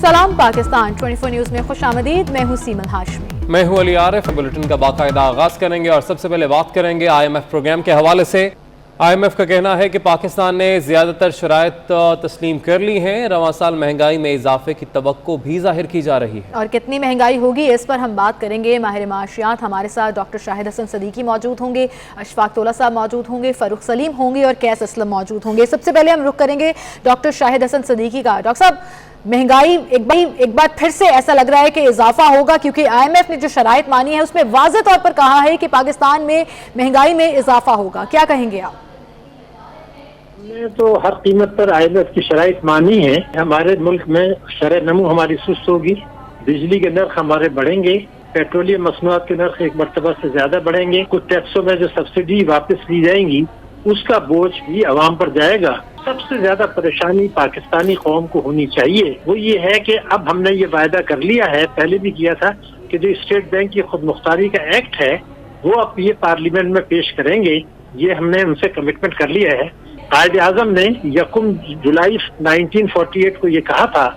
सलाम पाकिस्तान 24 न्यूज़ में खुश आमदीद। मैं हूँ सीमन हाशमी। मैं हूँ अली आरिफ। बुलेटिन का बाकायदा आगाज करेंगे और सबसे पहले बात करेंगे IMF प्रोग्राम के हवाले से। IMF का कहना है कि पाकिस्तान ने ज़्यादातर शराइत तस्लीम कर ली हैं। रवां साल महंगाई में इजाफे की तवक्को भी जाहिर की जा रही है। और कितनी महंगाई होगी इस पर हम बात करेंगे। माहिर माशियात हमारे साथ डॉक्टर शाहिद हसन सदीकी मौजूद होंगे, अशफाक तोला साहब मौजूद होंगे, फ़ारूक सलीम होंगे और कैस असलम मौजूद होंगे। सबसे पहले हम रुख करेंगे डॉक्टर शाहिद हसन सदीकी का। डॉक्टर साहब, महंगाई एक बार फिर से ऐसा लग रहा है कि इजाफा होगा, क्योंकि IMF ने जो शराइत मानी है उसमें वाज़ेह तौर पर कहा है कि पाकिस्तान में महंगाई में इजाफा होगा। क्या कहेंगे आप? हमने तो हर कीमत पर IMF की शराइत मानी है। हमारे मुल्क में शरह नमू हमारी सुस्त होगी, बिजली के नर्ख हमारे बढ़ेंगे, पेट्रोलियम मसनूआत के नर्ख एक मरतबा से ज्यादा बढ़ेंगे, कुछ टैक्सों में जो सब्सिडी वापस ली जाएंगी उसका बोझ भी अवाम पर जाएगा। सबसे ज्यादा परेशानी पाकिस्तानी कौम को होनी चाहिए वो ये है कि अब हमने ये वायदा कर लिया है, पहले भी किया था, कि जो स्टेट बैंक की खुद मुख्तारी का एक्ट है वो अब ये पार्लियामेंट में पेश करेंगे। ये हमने उनसे कमिटमेंट कर लिया है। कायद आजम ने 1 जुलाई 1948 को ये कहा था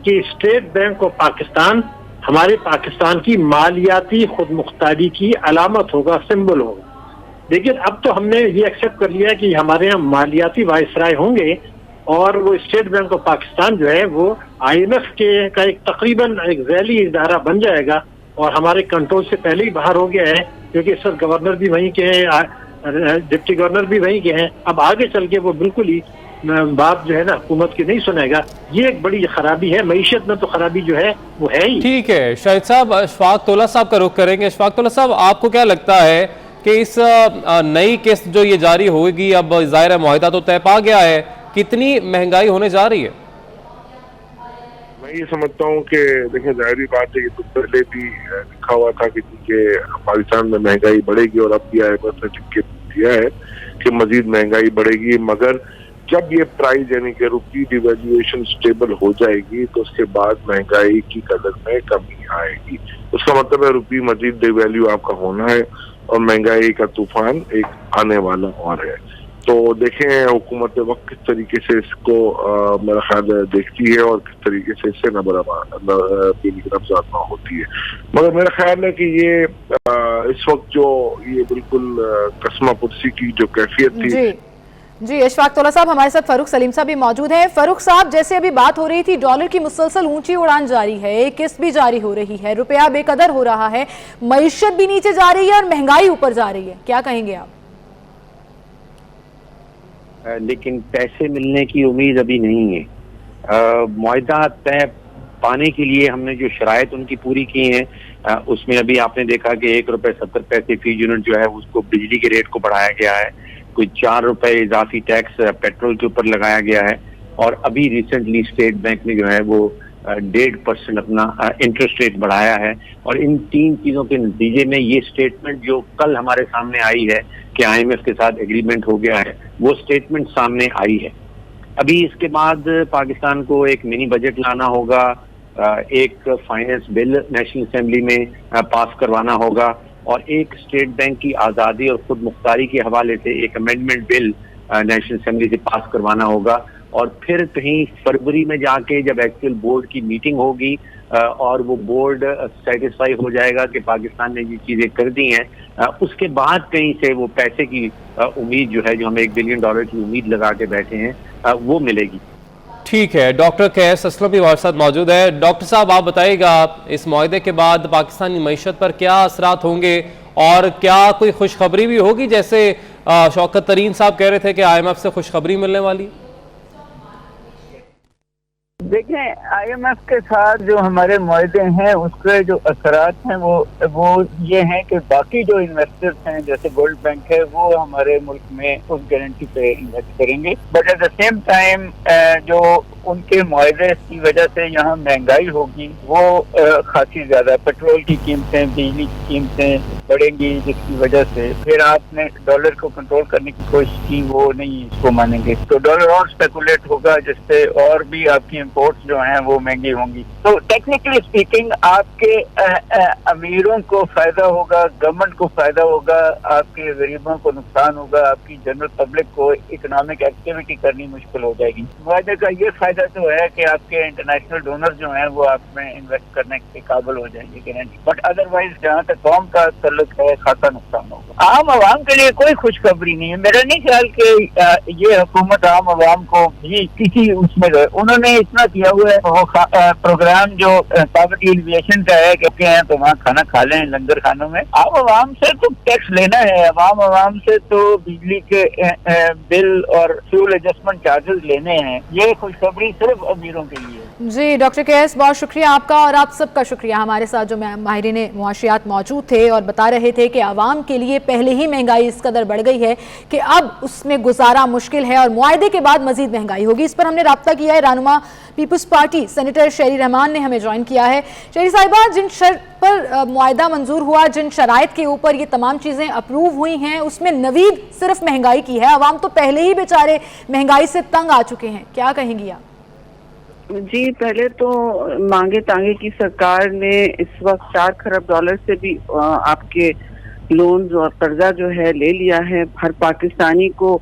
कि स्टेट बैंक ऑफ पाकिस्तान हमारे पाकिस्तान की मालियाती खुद मुख्तारी की अलामत होगा, सिंबल होगा। लेकिन अब तो हमने ये एक्सेप्ट कर लिया कि हमारे यहाँ मालियाती वाइसराय होंगे और वो स्टेट बैंक ऑफ पाकिस्तान जो है वो IMF के का एक तकरीबन एक झैली इदारा बन जाएगा और हमारे कंट्रोल से पहले ही बाहर हो गया है, क्योंकि इस वक्त गवर्नर भी वहीं के हैं, डिप्टी गवर्नर भी वहीं के हैं। अब आगे चल के वो बिल्कुल ही बात जो है ना हुकूमत की नहीं सुनेगा। ये एक बड़ी खराबी है, मईशत में तो खराबी जो है वो है ही। ठीक है शाहिद साहब, अशफाक तोला साहब का रुख करेंगे। अशफाक तोला साहब, आपको क्या लगता है कि इस नई किस्त जो ये जारी होगी, अब ज़ाहिर मुआहिदा तो तय पा गया है, कितनी महंगाई होने जा रही है? मैं ये समझता हूँ कि देखिए जाहिर बात है कि तो पहले भी लिखा हुआ था कि पाकिस्तान में महंगाई बढ़ेगी और अब भी IMF ने लिख के दिया है कि मजीद महंगाई बढ़ेगी, मगर जब ये प्राइस यानी कि रुपी डिवैल्यूएशन स्टेबल हो जाएगी तो उसके बाद महंगाई की कदर में कमी आएगी। उसका मतलब है रुपी मजीद डिवैल्यू आपका होना है और महंगाई का तूफान एक आने वाला और है। तो देखें हुकूमत वक्त किस तरीके से इसको मेरा ख्याल देखती है और किस तरीके से इससे नबज़ात होती है। मगर मेरा ख्याल है कि ये इस वक्त जो ये बिल्कुल कसमा पुरसी की जो कैफियत थी। जी अशफाक तोला साहब, हमारे साथ फ़ारूक सलीम साहब भी मौजूद हैं। फ़ारूक साहब, जैसे अभी बात हो रही थी, डॉलर की मुसलसल ऊंची उड़ान जारी है, एक किस्त भी जारी हो रही है, रुपया बेकदर हो रहा है, मईशत भी नीचे जा रही है और महंगाई ऊपर जा रही है। क्या कहेंगे आप? लेकिन पैसे मिलने की उम्मीद अभी नहीं है। मुआहिदा तय पाने के लिए हमने जो शराइत उनकी पूरी की हैं, उसमें अभी आपने देखा कि 1 रुपये 70 पैसे फी यूनिट जो है उसको बिजली के रेट को बढ़ाया गया है, कोई 4 रुपए इजाफी टैक्स पेट्रोल के ऊपर लगाया गया है और अभी रिसेंटली स्टेट बैंक ने जो है वो 1.5% अपना इंटरेस्ट रेट बढ़ाया है। और इन 3 चीज़ों के नतीजे में ये स्टेटमेंट जो कल हमारे सामने आई है कि IMF के साथ एग्रीमेंट हो गया है, वो स्टेटमेंट सामने आई है। अभी इसके बाद पाकिस्तान को एक मिनी बजट लाना होगा, एक फाइनेंस बिल नेशनल असेंबली में पास करवाना होगा और एक स्टेट बैंक की आज़ादी और खुद मुख्तारी के हवाले से एक अमेंडमेंट बिल नेशनल असेंबली से पास करवाना होगा। और फिर कहीं फरवरी में जाके जब एक्चुअल बोर्ड की मीटिंग होगी और वो बोर्ड सेटिस्फाई हो जाएगा कि पाकिस्तान ने ये चीज़ें कर दी हैं, उसके बाद कहीं से वो पैसे की उम्मीद जो है, जो हम $1 बिलियन की उम्मीद लगा के बैठे हैं, वो मिलेगी। ठीक है, डॉक्टर कैस असलम भी हमारे साथ मौजूद है। डॉक्टर साहब, आप बताइएगा इस मुआहिदे के बाद पाकिस्तानी मईशत पर क्या असरात होंगे और क्या कोई खुशखबरी भी होगी, जैसे शौकत तरीन साहब कह रहे थे कि IMF से खुशखबरी मिलने वाली? देखें, IMF के साथ जो हमारे मुआहदे हैं उसके जो असरात हैं वो ये हैं कि बाकी जो इन्वेस्टर्स हैं जैसे गोल्ड बैंक है वो हमारे मुल्क में उस गारंटी पे इन्वेस्ट करेंगे, but at the same time जो उनके मुआहदे की वजह से यहाँ महंगाई होगी वो खासी ज्यादा, पेट्रोल की कीमतें, बिजली की कीमतें, बढ़ेंगी, जिसकी वजह से फिर आपने डॉलर को कंट्रोल करने की कोशिश की, वो नहीं इसको मानेंगे, तो डॉलर और स्पेकुलेट होगा, जिससे और भी आपकी इंपोर्ट्स जो हैं वो महंगी होंगी। तो टेक्निकली स्पीकिंग आपके अमीरों को फायदा होगा, गवर्नमेंट को फायदा होगा, आपके गरीबों को नुकसान होगा, आपकी जनरल पब्लिक को इकोनॉमिक एक्टिविटी करनी मुश्किल हो जाएगी। मुआहदे का ये फायदा तो है कि आपके इंटरनेशनल डोनर जो हैं वो आप में इन्वेस्ट करने के काबिल हो जाएंगे गारंटी, बट अदरवाइज जहाँ तक कौम का ताल्लुक है खाता नुकसान होगा। आम आवाम के लिए कोई खुशखबरी नहीं है। मेरा नहीं ख्याल कि ये हुकूमत आम आवाम को भी किसी उसमें उन्होंने इतना किया हुआ है, वो प्रोग्राम जो पॉवर्टी एलिविएशन का है कि हैं तो वहाँ खाना खा लें लंगर खानों में। आम आवाम से तो टैक्स लेना है, आवाम से तो बिजली के बिल और फ्यूल एडजस्टमेंट चार्जेस लेने हैं। ये खुशखबरी सिर्फ अमीरों के लिए है। जी डॉक्टर केएस, बहुत शुक्रिया आपका और आप सबका शुक्रिया। हमारे साथ जो माहिरीन मुआशियात मौजूद थे और बता रहे थे कि आवाम के लिए पहले ही महंगाई इस कदर बढ़ गई है कि अब उसमें गुजारा मुश्किल है और मुआहदे के बाद मजीद महंगाई होगी। इस पर हमने राब्ता किया है, रहनुमा पीपल्स पार्टी सेनेटर शेरी रहमान ने हमें ज्वाइन किया है। शेरी साहिबा, जिन शर्त पर मुआहदा मंजूर हुआ, जिन शराइत के ऊपर ये तमाम चीज़ें अप्रूव हुई हैं, उसमें नवीद सिर्फ महंगाई की है। आवाम तो पहले ही बेचारे महंगाई से तंग आ चुके हैं, क्या कहेंगी आप? जी, पहले तो मांगे तांगे की सरकार ने इस वक्त 4 खरब डॉलर से भी आपके लोन्स और कर्जा जो है ले लिया है। हर पाकिस्तानी को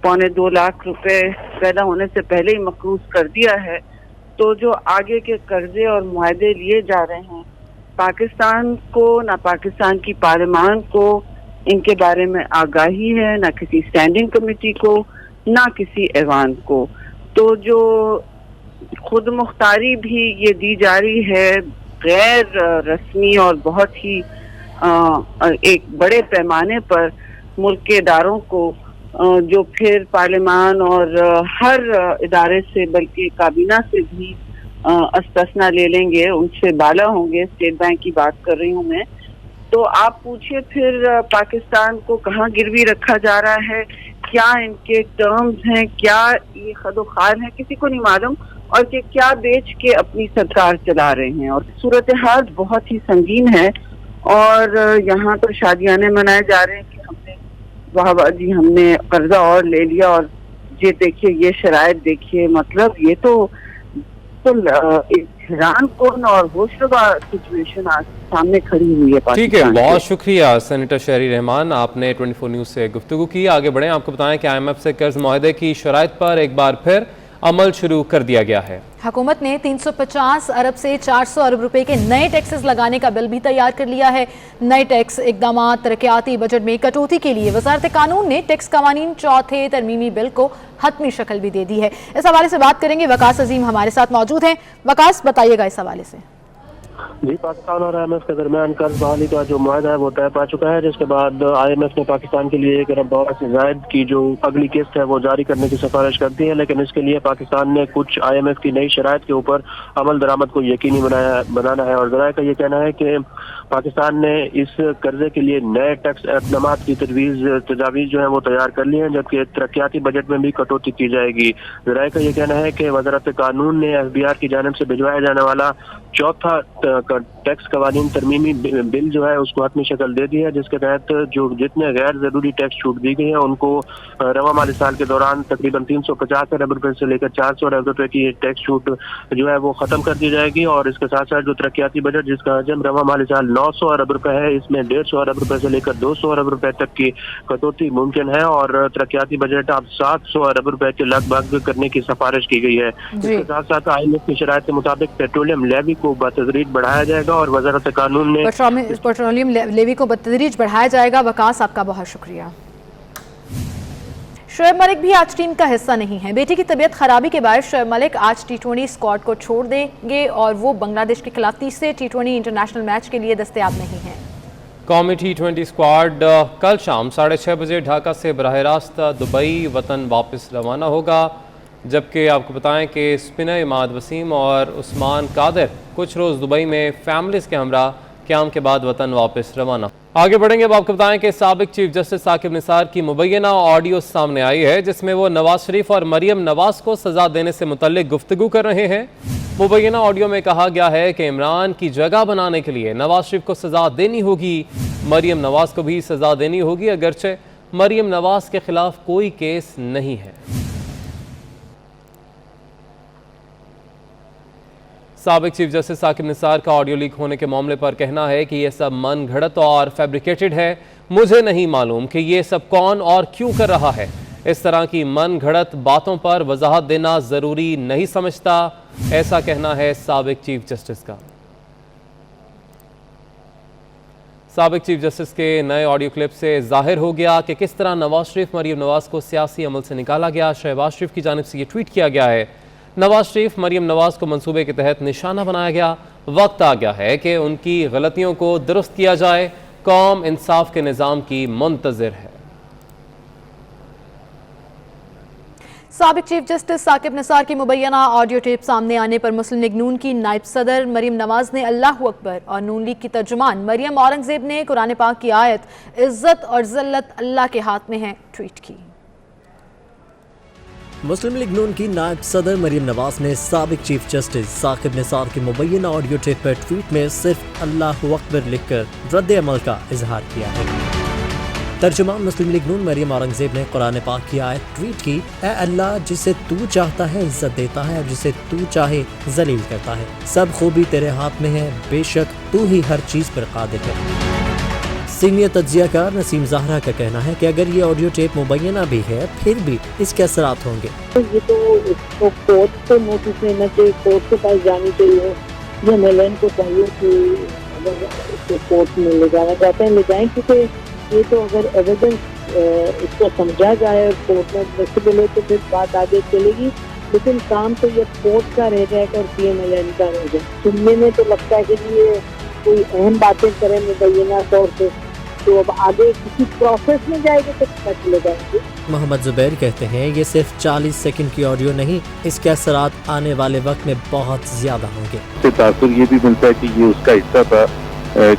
2.25 लाख रुपए पैदा होने से पहले ही मकरूज कर दिया है। तो जो आगे के कर्जे और मुआहदे लिए जा रहे हैं, पाकिस्तान को ना पाकिस्तान की पार्लियामान को इनके बारे में आगाही है, ना किसी स्टैंडिंग कमेटी को, ना किसी ऐवान को। तो जो खुद मुख्तारी भी ये दी जा रही है गैर रस्मी और बहुत ही एक बड़े पैमाने पर मुल्क के इदारों को, जो फिर पार्लियामान और हर इदारे से बल्कि काबीना से भी अस्तना ले लेंगे, उनसे बाला होंगे। स्टेट बैंक की बात कर रही हूँ मैं। तो आप पूछिए फिर पाकिस्तान को कहाँ गिरवी रखा जा रहा है, क्या इनके टर्म्स हैं, क्या ये खदोखाल है, किसी को नहीं मालूम, और कि क्या बेच के अपनी सरकार चला रहे हैं। और सूरत हाल बहुत ही संगीन है और यहाँ तो शादियाने मनाए जा रहे हैं कि हमने वाह जी हमने कर्जा और ले लिया और ये देखिए ये शराइत देखिए। मतलब ये तो हैरान कौन और होशरुबा सिचुएशन आज सामने खड़ी हुई है। ठीक है, बहुत शुक्रिया सेनेटर शेरी रहमान, आपने 24 न्यूज़ से गुफ्तगू की। आगे बढ़ें, आपको बताएं कि IMF से कर्ज मुआहदे की शराइत पर एक बार फिर अमल शुरू कर दिया गया है। हुकूमत ने 350 अरब से 400 अरब रुपए के नए टैक्सेस लगाने का बिल भी तैयार कर लिया है। नए टैक्स इकदाम तरक्याती बजट में कटौती के लिए वजारत कानून ने टैक्स कवानीन चौथे तरमीमी बिल को हतमी शक्ल भी दे दी है। इस हवाले से बात करेंगे, वकास अजीम हमारे साथ मौजूद हैं। वकास, बताइएगा इस हवाले से। जी, पाकिस्तान और IMF के दरमियान कर्ज बहाली का जो मुआहदा है वो तय पा चुका है, जिसके बाद IMF ने पाकिस्तान के लिए 1 अरब डॉलर से जायद की जो अगली किस्त है वो जारी करने की सिफारिश कर दी है। लेकिन इसके लिए पाकिस्तान ने कुछ IMF की नई शराइत के ऊपर अमल दरामद को यकीनी बनाना है। और ज़राए का ये कहना है कि पाकिस्तान ने इस कर्जे के लिए नए टैक्स इक़दाम की तजावीज़ जो है वो तैयार कर ली हैं, जबकि तरक्याती बजट में भी कटौती की जाएगी। ज़राए का ये कहना है कि वज़ारत कानून ने FBR की जानिब से भिजवाया जाने वाला चौथा टैक्स कवानीन तरमीमी बिल जो है उसको हतमी शक्ल दे दी है, जिसके तहत जो जितने गैर जरूरी टैक्स छूट दी गई है उनको रवा माली साल के दौरान तकरीबन 350 अरब रुपए से लेकर 400 अरब रुपए की टैक्स छूट जो है वो खत्म कर दी जाएगी। और इसके साथ साथ जो तरक्याती बजट जिसका हजम रवा माली साल 900 अरब रुपए है, इसमें 150 अरब रुपए से लेकर 200 अरब रुपए तक की कटौती मुमकिन है और तरक्याती बजट अब 700 अरब रुपए के लगभग करने की सिफारिश की गई है। इसके साथ साथ IMF की शराइत के मुताबिक पेट्रोलियम लेवी को बतदरीज बढ़ाया जाएगा और वज़ारत कानून ने पेट्रोलियम लेवी को बतदरीज बढ़ाया जाएगा। वकास, आपका बहुत शुक्रिया। शोएब मलिक भी आज टीम का हिस्सा नहीं है। बेटी की तबीयत खराबी के बाद शोएब मलिक आज T20 स्क्वाड को छोड़ देंगे और वो बांग्लादेश के खिलाफ तीसरे T20 इंटरनेशनल मैच के लिए दस्तयाब नहीं है। कौमी T20 स्क्वाड कल शाम 6:30 बजे ढाका से बराह रास्त दुबई वतन वापस रवाना होगा, जबकि आपको बताएं कि स्पिनर इमाद वसीम और उस्मान कादिर कुछ रोज़ दुबई में फैमिलीज़ के हमरा क़याम के बाद वतन वापस रवाना। आगे बढ़ेंगे, अब आपको बताएं कि साबिक चीफ जस्टिस साकिब निसार की मुबैना ऑडियो सामने आई है, जिसमें वो नवाज शरीफ और मरियम नवाज को सज़ा देने से मुतल्लिक गुफ्तगू कर रहे हैं। मुबैना ऑडियो में कहा गया है कि इमरान की जगह बनाने के लिए नवाज शरीफ को सज़ा देनी होगी। مریم نواز کو بھی سزا دینی ہوگی، اگرچہ مریم نواز کے خلاف کوئی کیس نہیں ہے۔ سابق چیف جسٹس ثاقب نثار کا آڈیو لیک ہونے کے معاملے پر کہنا ہے کہ یہ سب من گھڑت اور فیبریکیٹڈ ہے۔ مجھے نہیں معلوم کہ یہ سب کون اور کیوں کر رہا ہے۔ اس طرح کی من گھڑت باتوں پر وضاحت دینا ضروری نہیں سمجھتا، ایسا کہنا ہے سابق چیف جسٹس کا۔ سابق چیف جسٹس کے نئے آڈیو کلپ سے ظاہر ہو گیا کہ کس طرح نواز شریف مریم نواز کو سیاسی عمل سے نکالا گیا۔ شہباز شریف کی جانب سے یہ ٹویٹ کیا گیا ہے: نواز شریف مریم نواز کو منصوبے کے تحت نشانہ بنایا گیا، وقت آ گیا ہے کہ ان کی غلطیوں کو درست کیا جائے، قوم انصاف کے نظام کی منتظر ہے۔ سابق چیف جسٹس ثاقب نثار کی مبینہ آڈیو ٹیپ سامنے آنے پر مسلم لیگ نون کی نائب صدر مریم نواز نے اللہ اکبر اور نون لیگ کی ترجمان مریم اورنگزیب نے قرآن پاک کی آیت عزت اور ذلت اللہ کے ہاتھ میں ہے ٹویٹ کی۔ مسلم لیگ نون کی نائب صدر مریم نواز نے سابق چیف جسٹس ثاقب نثار کی مبینہ آڈیو ٹیپ پر ٹویٹ میں صرف اللہ اکبر لکھ کر رد عمل کا اظہار کیا ہے۔ ترجمان مسلم لیگ نون مریم اورنگزیب نے قرآن پاک کی آیت ٹویٹ کی: اے اللہ، جسے تو چاہتا ہے عزت دیتا ہے اور جسے تو چاہے ذلیل کرتا ہے، سب خوبی تیرے ہاتھ میں ہے، بے شک تو ہی ہر چیز پر قادر ہے۔ سینئر تجزیہ کار نسیم زہرا کا کہنا ہے کہ اگر یہ آڈیو ٹیپ مبینہ بھی ہے پھر بھی اس کے اثرات ہوں گے۔ یہ تو اس کو کورٹ کو نوٹس لینا چاہیے، کورٹ کے پاس جانی چاہیے، یا ملین کو چاہیے کہ اگر اس کو کورٹ میں لے جانا چاہتے ہیں لے جائیں، کیونکہ یہ تو اگر ایویڈنس اس کو سمجھا جائے کورٹ میں ایڈمیسیبل ہے تو پھر بات آگے چلے گی، لیکن کام تو یہ کورٹ کا رہ جائے گا اور پی ایم ایل این کا رہ جائے۔ سننے میں تو لگتا ہے کہ یہ کوئی اہم باتیں کریں مبینہ طور سے، تو اب آگے کسی پروسیس میں جائے گی تو پتہ چلے گا۔ محمد زبیر کہتے ہیں یہ صرف 40 سیکنڈ کی آڈیو نہیں، اس کے اثرات آنے والے وقت میں بہت زیادہ ہوں گے۔ سے تاثر یہ بھی ملتا ہے کہ یہ اس کا حصہ تھا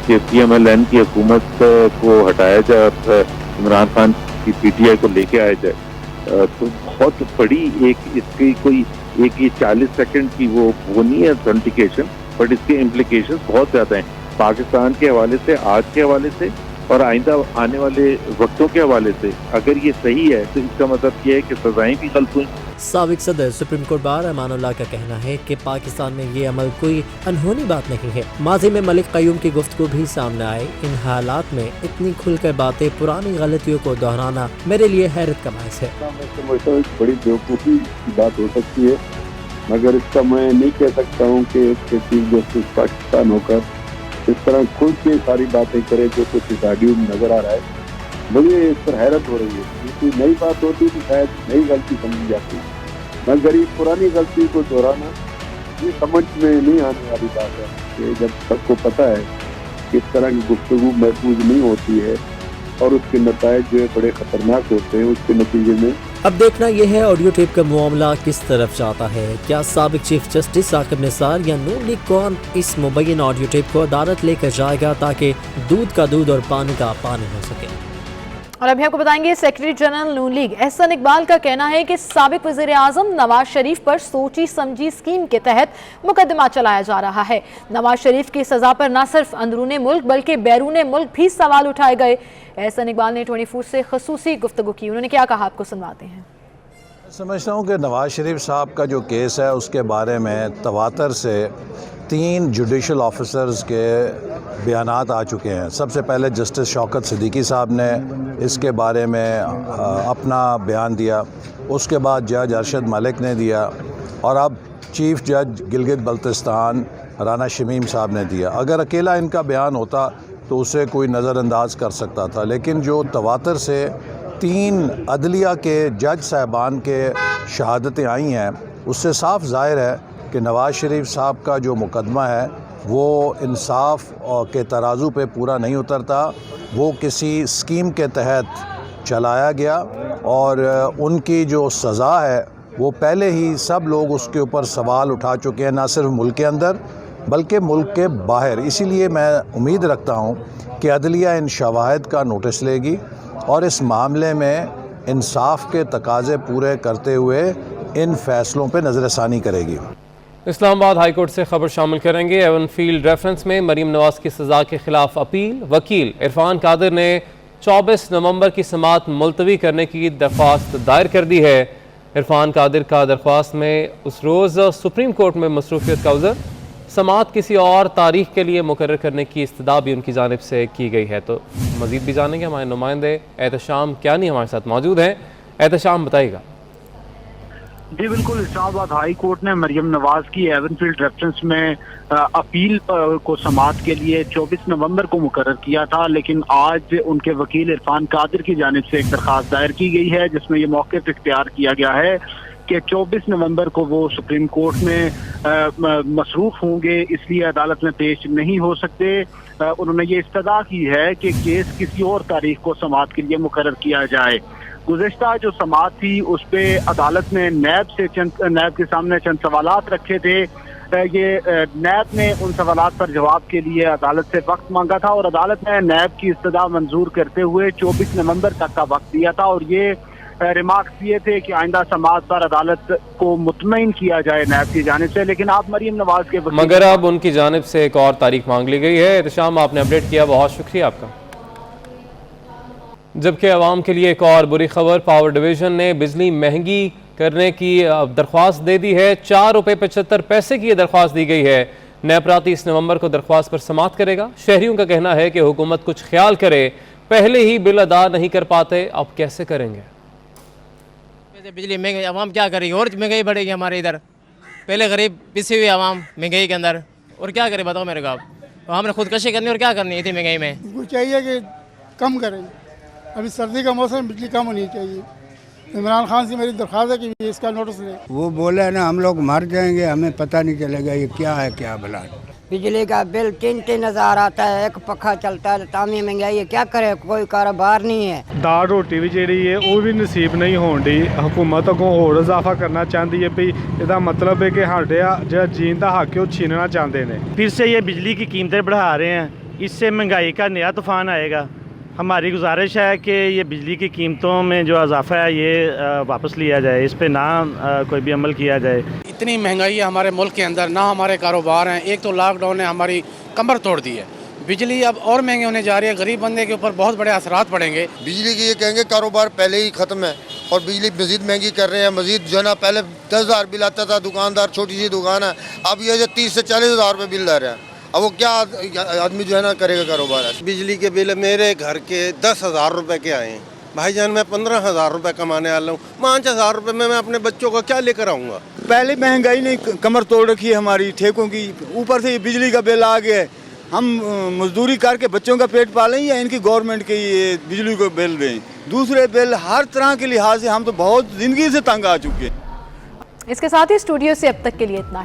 کہ پی ایم ایل این کی حکومت کو ہٹایا جائے اور عمران خان کی پی ٹی آئی کو لے کے آیا جائے، تو بہت بڑی ایک اس کی کوئی ایک یہ 40 سیکنڈ کی وہ نہیں ہے اتھینٹیکیشن، بٹ اس کے امپلیکیشنز بہت زیادہ ہیں پاکستان کے حوالے سے، آج کے حوالے سے اور آئندہ آنے والے وقتوں کے حوالے سے۔ اگر یہ صحیح ہے تو اس کا مطلب یہ ہے کہ سزائیں بھی غلط ہوئیں۔ سابق صدر supreme court bar Aman Ullah کا کہنا ہے کہ پاکستان میں یہ عمل کوئی انہونی بات نہیں ہے۔ ماضی میں ملک قیوم کی گفتگو بھی سامنے آئے، ان حالات میں اتنی کھل کر باتیں پرانی غلطیوں کو دہرانا میرے لیے حیرت کا باعث ہے۔ میں سمجھتا ہوں بڑی بیوقوفی کی بات ہو سکتی ہے، مگر اس کا میں نہیں کہہ سکتا ہوں کہ چیف جسٹس پاکستان ہو کر اس طرح کھل کے ساری باتیں کرے جو کچھ اس آڈیو میں نظر آ رہا ہے۔ مجھے اس پر حیرت ہو رہی ہے، کوئی نئی بات ہوتی تو شاید نئی غلطی سمجھ جاتی، مگر یہ پرانی غلطی کو دہرانا یہ سمجھ میں نہیں آنے والی بات ہے کہ جب سب کو پتہ ہے کہ اس طرح کی گفتگو محفوظ نہیں ہوتی ہے اور اس کے نتائج جو ہے بڑے خطرناک ہوتے ہیں، اس کے نتیجے میں اب دیکھنا یہ ہے آڈیو ٹیپ کا معاملہ کس طرف جاتا ہے۔ کیا سابق چیف جسٹس ثاقب نثار یا نون لیگ کون اس مبینہ آڈیو ٹیپ کو عدالت لے کر جائے گا تاکہ دودھ کا دودھ اور پانی کا پانی ہو سکے؟ اور ابھی آپ کو بتائیں گے سیکرٹری جنرل نون لیگ احسن اقبال کا کہنا ہے کہ سابق وزیر اعظم نواز شریف پر سوچی سمجھی اسکیم کے تحت مقدمہ چلایا جا رہا ہے۔ نواز شریف کی سزا پر نہ صرف اندرون ملک بلکہ بیرون ملک بھی سوال اٹھائے گئے۔ احسن اقبال نے 24 سے خصوصی گفتگو کی، انہوں نے کیا کہا آپ کو سنواتے ہیں۔ سمجھتا ہوں کہ نواز شریف صاحب کا جو کیس ہے اس کے بارے میں تواتر سے 3 جوڈیشل آفیسرز کے بیانات آ چکے ہیں۔ سب سے پہلے جسٹس شوکت صدیقی صاحب نے اس کے بارے میں اپنا بیان دیا، اس کے بعد جج ارشد ملک نے دیا، اور اب چیف جج گلگت بلتستان رانا شمیم صاحب نے دیا۔ اگر اکیلا ان کا بیان ہوتا تو اسے کوئی نظر انداز کر سکتا تھا، لیکن جو تواتر سے 3 عدلیہ کے جج صاحبان کے شہادتیں آئی ہیں اس سے صاف ظاہر ہے کہ نواز شریف صاحب کا جو مقدمہ ہے وہ انصاف کے ترازو پہ پورا نہیں اترتا، وہ کسی اسکیم کے تحت چلایا گیا، اور ان کی جو سزا ہے وہ پہلے ہی سب لوگ اس کے اوپر سوال اٹھا چکے ہیں، نہ صرف ملک کے اندر بلکہ ملک کے باہر۔ اسی لیے میں امید رکھتا ہوں کہ عدلیہ ان شواہد کا نوٹس لے گی اور اس معاملے میں انصاف کے تقاضے پورے کرتے ہوئے ان فیصلوں پہ نظر ثانی کرے گی۔ इस्लामाबाद हाई कोर्ट से खबर शामिल करेंगे। एवन फील्ड रेफरेंस में मरीम नवाज की सज़ा के खिलाफ अपील। वकील इरफान कादिर ने 24 नवंबर की समाअत मुलतवी करने की दरख्वास्त दायर कर दी है। इरफान कादिर का दरख्वास्त में उस रोज़ सुप्रीम कोर्ट में मसरूफियत का उज़र, समाअत किसी और तारीख के लिए मुकर्रर करने की इस्तदा भी उनकी जानिब से की गई है। तो मज़ीद भी जानेंगे, हमारे नुमाइंदे एहतशाम कियानी हमारे साथ मौजूद हैं। एहतशाम बताइएगा। जी बिल्कुल, इस्लामाबाद हाई कोर्ट ने मरियम नवाज की एवनफील्ड रेफरेंस में अपील को समाअत के लिए 24 नवंबर को मुकर्रर किया था, लेकिन आज उनके वकील इरफान कादिर की जानिब से एक दरख्वास्त दायर की गई है जिसमें ये मौक़िफ़ इख्तियार किया गया है कि 24 नवंबर को वो सुप्रीम कोर्ट में मसरूफ़ होंगे, इसलिए अदालत में पेश नहीं हो सकते। उन्होंने ये इस्तदा की है कि केस किसी और तारीख को समाअत के लिए मुकर्रर किया जाए। गुज़िश्ता जो समाअत थी उस पे अदालत ने नैब के सामने चंद सवालात रखे थे। ये नैब ने उन सवालात पर जवाब के लिए अदालत से वक्त मांगा था और अदालत ने नैब की इस्तदा मंजूर करते हुए 24 नवंबर तक का वक्त दिया था और ये रिमार्क्स दिए थे कि आइंदा समाअत पर अदालत को मुतमईन किया जाए नैब की जानिब से। लेकिन आप मरीम नवाज के मगर अब उनकी जानिब से एक और तारीख मांग ली गई है। एहतशाम आपने अपडेट किया, बहुत शुक्रिया आपका। जबकि अवाम के लिए एक और बुरी खबर, पावर डिवीजन ने बिजली महंगी करने की दरख्वास्त दे दी है। 4 रुपये 75 पैसे की दरख्वास्त दी गई है। न्यायप्राती इस नवंबर को दरख्वास्त पर समाअत करेगा। शहरियों का कहना है कि हुकूमत कुछ ख्याल करे, पहले ही बिल अदा नहीं कर पाते, अब कैसे करेंगे। बिजली महंगी, अवाम क्या करेगी और महंगाई बढ़ेगी हमारे इधर। पहले गरीब पिसी हुई अवाम महंगाई के अंदर, और क्या करे बताओ मेरे को आप। हमने खुदकशी करनी और क्या करनी इतनी महंगाई में। उनको चाहिए कि कम करें, अभी सर्दी का मौसम, बिजली कम होनी चाहिए। इमरान खान से मेरी दरख्वास्त है कि इसका नोटिस ले। वो बोले है ना हम लोग मर जाएंगे, हमें पता नहीं चलेगा ये क्या है क्या भला। बिजली का बिल 3-3 हज़ार आता है, एक पखा चलता है, तामी महंगाई है, क्या करे, कोई कारोबार नहीं है। दाल रोटी भी जी है वो भी नसीब नहीं होन डी। हुकूमत अगों होर इजाफा करना चाहती है भी, इसका मतलब है कि साढ़े जो जीन का हक है वो छीनना चाहते हैं। फिर से ये बिजली की कीमतें बढ़ा रहे हैं, इससे महंगाई का नया तूफान आएगा। हमारी गुजारिश है कि ये बिजली की कीमतों में जो इजाफा है ये वापस लिया जाए, इस पे ना कोई भी अमल किया जाए। इतनी महंगाई है हमारे मुल्क के अंदर, ना हमारे कारोबार हैं। एक तो लॉकडाउन ने हमारी कमर तोड़ दी है, बिजली अब और महंगे होने जा रही है, गरीब बंदे के ऊपर बहुत बड़े असरात पड़ेंगे। बिजली की ये कहेंगे कारोबार पहले ही ख़त्म है और बिजली मज़ीद महंगी कर रहे हैं। मज़ीद जो है ना, पहले 10,000 बिल आता था, दुकानदार छोटी सी दुकान है, अब ये जो 30 से 40 हज़ार रुपये बिल दे रहे हैं। अब वो क्या आदमी जो है ना करेगा कारोबार है। बिजली के बिल मेरे घर के 10,000 रुपये के आए हैं भाईजान। मैं 15,000 रुपये कमाने वाला हूँ, 5,000 रुपये में मैं अपने बच्चों को क्या लेकर आऊँगा। पहले महंगाई ने कमर तोड़ रखी है हमारी ठेकों की, ऊपर से ये बिजली का बिल आ गया है। हम मजदूरी करके बच्चों का पेट पालें या इनकी गवर्नमेंट के ये बिजली को बिल दें। दूसरे बिल हर तरह के लिहाज से हम तो बहुत ज़िंदगी से तंग आ चुके हैं। इसके साथ ही स्टूडियो से अब तक के लिए इतना ही।